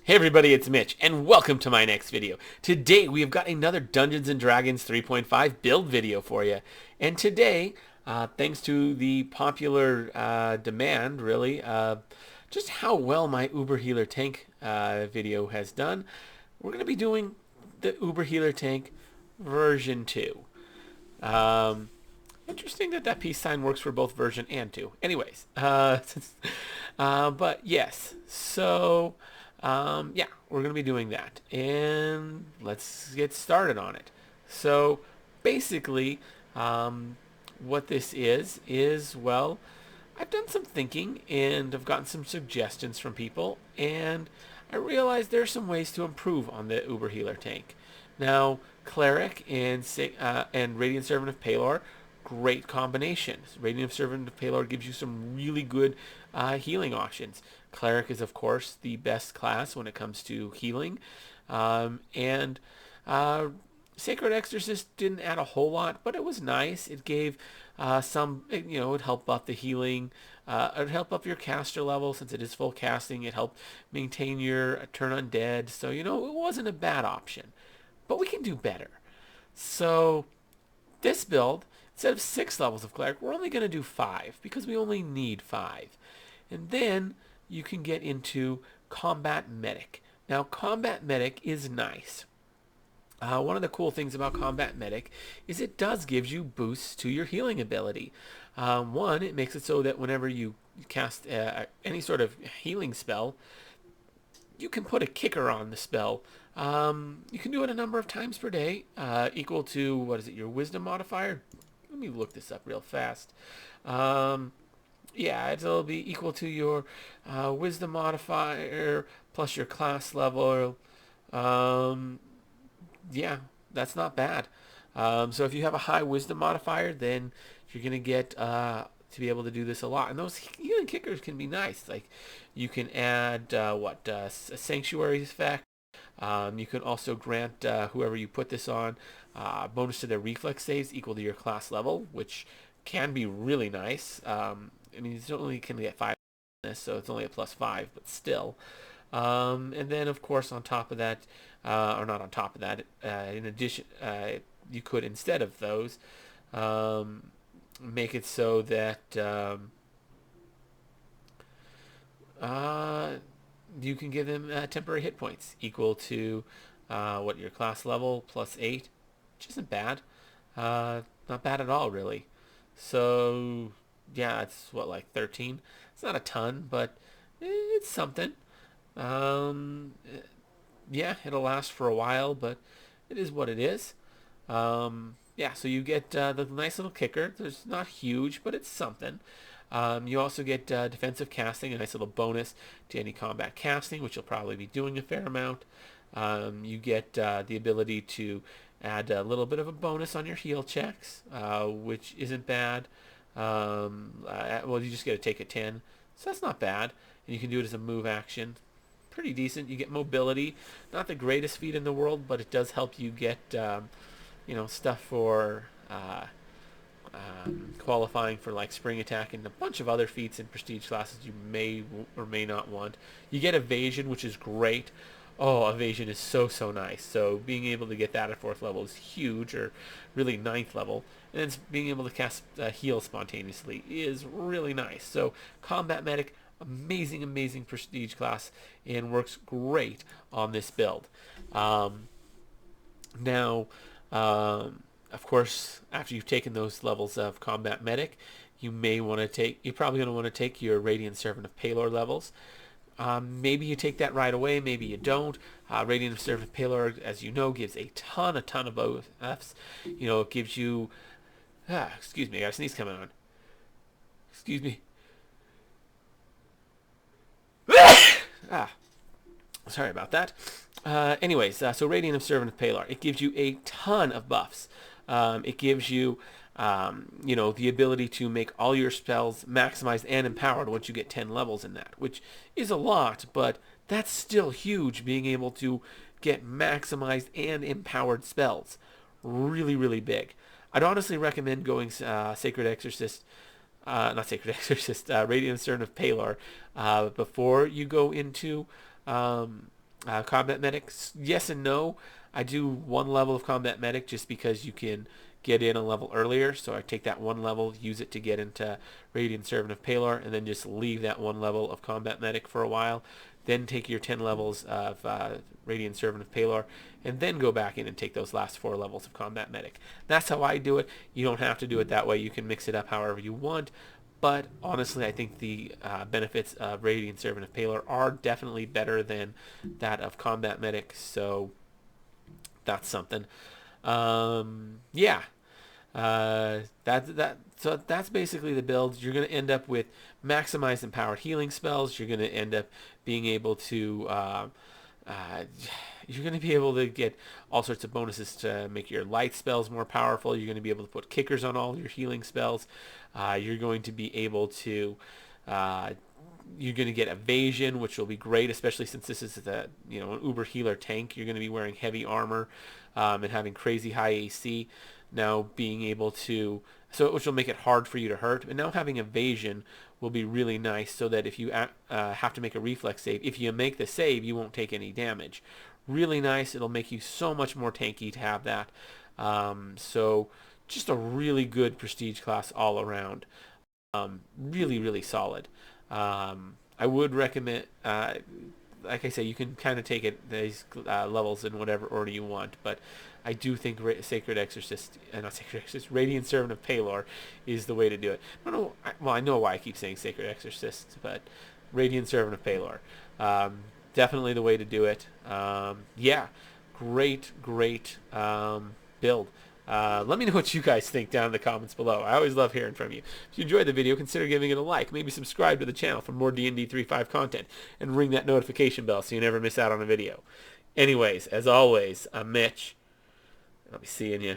Hey everybody, it's Mitch, and welcome to my next video. Today we have got another Dungeons & Dragons 3.5 build video for you. And today, thanks to the popular demand, really, just how well my Uber Healer Tank video has done, we're going to be doing the Uber Healer Tank version 2. Um, Interesting that that peace sign works for both version and 2. Anyways, but yes, so yeah, we're going to be doing that. And let's get started on it. So basically, what this well, I've done some thinking and I've gotten some suggestions from people, and I realized there are some ways to improve on the Uber Healer tank. Now, Cleric and Radiant Servant of Palor, great combinations. Radiant Servant of Palor gives you some really good healing options. Cleric is, of course, the best class when it comes to healing. And Sacred Exorcist didn't add a whole lot, but it was nice. It gave it helped buff the healing. It helped up your caster level since it is full casting. It helped maintain your turn undead. So, it wasn't a bad option. But we can do better. So, this build, instead of 6 levels of Cleric, we're only going to do 5 because we only need 5. And then you can get into Combat Medic. Now, Combat Medic is nice. One of the cool things about Combat Medic is it does give you boosts to your healing ability. One, it makes it so that whenever you cast any sort of healing spell, you can put a kicker on the spell. You can do it a number of times per day, equal to, what is it, your wisdom modifier? Let me look this up real fast. Yeah, it'll be equal to your wisdom modifier plus your class level. Yeah, that's not bad. So if you have a high wisdom modifier, then you're going to get to be able to do this a lot. And those healing kickers can be nice. Like, you can add, a sanctuary effect. You can also grant whoever you put this on bonus to their reflex saves equal to your class level, which can be really nice. I mean, it's only can get 5 on this, so it's only a +5, but still. And then, of course, on top of that, or not on top of that, in addition, you could, instead of those, make it so that you can give them temporary hit points equal to your class level +8, which isn't bad. Not bad at all, really. So, yeah, it's like 13. It's not a ton, but it's something. Um, yeah, it'll last for a while, but it is what it is. Yeah, so you get the nice little kicker. It's not huge, but it's something. You also get defensive casting, a nice little bonus to any combat casting, which you'll probably be doing a fair amount. You get the ability to add a little bit of a bonus on your heal checks, which isn't bad. Well, you just get to take a 10, so that's not bad. And you can do it as a move action. Pretty decent. You get mobility. Not the greatest feat in the world, but it does help you get, stuff for qualifying for like spring attack and a bunch of other feats in prestige classes you may or may not want. You get evasion, which is great. Oh, evasion is so nice. So being able to get that at 4th level is huge, or really 9th level. And then being able to cast heal spontaneously is really nice. So Combat Medic, amazing prestige class, and works great on this build. Now, of course, after you've taken those levels of Combat Medic, you're probably going to want to take your Radiant Servant of Palor levels. Maybe you take that right away, maybe you don't. Radiant Servant of Palor, as you know, gives a ton of buffs. It gives you... excuse me, I got a sneeze coming on. Excuse me. Sorry about that. Anyways, so Radiant Servant of Palor, it gives you a ton of buffs. It gives you, the ability to make all your spells maximized and empowered once you get 10 levels in that, which is a lot, but that's still huge, being able to get maximized and empowered spells. Really big. I'd honestly recommend going Sacred Exorcist, not Sacred Exorcist, Radiant Servant of Palor, before you go into Combat medics, yes and no. I do one level of combat medic just because you can get in a level earlier. So I take that one level, use it to get into Radiant Servant of Palor, and then just leave that one level of combat medic for a while. Then take your 10 levels of Radiant Servant of Palor, and then go back in and take those last 4 levels of combat medic. That's how I do it. You don't have to do it that way. You can mix it up however you want. But honestly, I think the benefits of Radiant Servant of Palor are definitely better than that of Combat Medic. So that's something. Yeah, So that's basically the build. You're going to end up with maximized empowered healing spells. You're going to end up being able to uh, you're going to be able to get all sorts of bonuses to make your light spells more powerful. You're going to be able to put kickers on all your healing spells. You're going to be able to uh, you're going to get evasion, which will be great, especially since this is an uber healer tank. You're going to be wearing heavy armor and having crazy high AC. Now being able to which will make it hard for you to hurt. But now having evasion will be really nice, so that if you have to make a reflex save, if you make the save, you won't take any damage. Really nice. It'll make you so much more tanky to have that. So just a really good prestige class all around. Really, really solid. I would recommend, like I say, you can kind of take it these levels in whatever order you want, but I do think Sacred Exorcist, not Sacred Exorcist, Radiant Servant of Palor is the way to do it. I know why I keep saying Sacred Exorcist, but Radiant Servant of Palor, definitely the way to do it. Yeah, great build. Let me know what you guys think down in the comments below. I always love hearing from you. If you enjoyed the video, consider giving it a like. Maybe subscribe to the channel for more D&D 3.5 content. And ring that notification bell so you never miss out on a video. Anyways, as always, I'm Mitch. I'll be seeing you